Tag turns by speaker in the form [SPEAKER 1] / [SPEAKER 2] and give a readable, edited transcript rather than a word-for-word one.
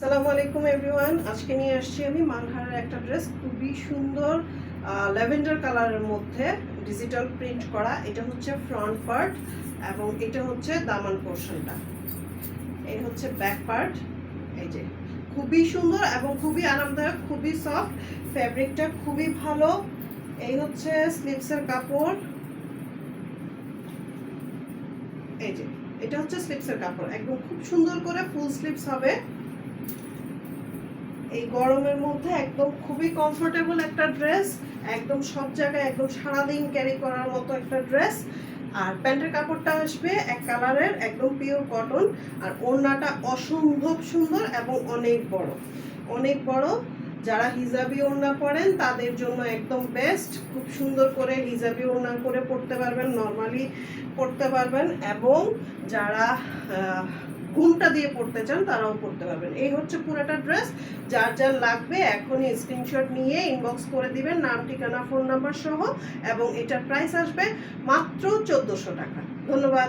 [SPEAKER 1] আসসালামু আলাইকুম এভরিওয়ান। আজকে নিয়ে আসছি আমি মানহারের একটা ড্রেস, খুবই সুন্দর ল্যাভেন্ডার কালারের মধ্যে ডিজিটাল প্রিন্ট করা। এটা হচ্ছে ফ্রন্ট পার্ট এবং এটা হচ্ছে দামান পোর্শনটা। এই হচ্ছে ব্যাক পার্ট। এই যে খুবই সুন্দর এবং খুবই আরামদায়ক, খুবই সফট, ফ্যাব্রিকটা খুবই ভালো। এই হচ্ছে স্লিভসের কাপড়। এই যে এটা হচ্ছে স্লিভসের কাপড়, একদম খুব সুন্দর করে ফুল স্লিভস হবে। এই গরমের মধ্যে একদম খুবই কমফোর্টেবল একটা ড্রেস, একদম সব জায়গায় একদম সারাদিন ক্যারি করার মতো একটা ড্রেস। আর প্যান্টের কাপড়টা আসবে এক কালারের, একদম পিওর কটন। আর ওড়নাটা অসম্ভব সুন্দর এবং অনেক বড়, অনেক বড়। যারা হিজাবি ওড়না পরেন তাদের জন্য একদম বেস্ট। খুব সুন্দর করে হিজাবি ওড়না করে পরতে পারবেন, নর্মালি পরতে পারবেন, এবং যারা ঘুমটা দিয়ে পড়তে চান তারাও পড়তে পারবেন। এই হচ্ছে পুরোটা ড্রেস। যার যার লাগবে এখনই স্ক্রিনশট নিয়ে ইনবক্স করে দিবেন, নাম, ঠিকানা, ফোন নাম্বার সহ। এবং এটার প্রাইস আসবে মাত্র 1400 টাকা। ধন্যবাদ।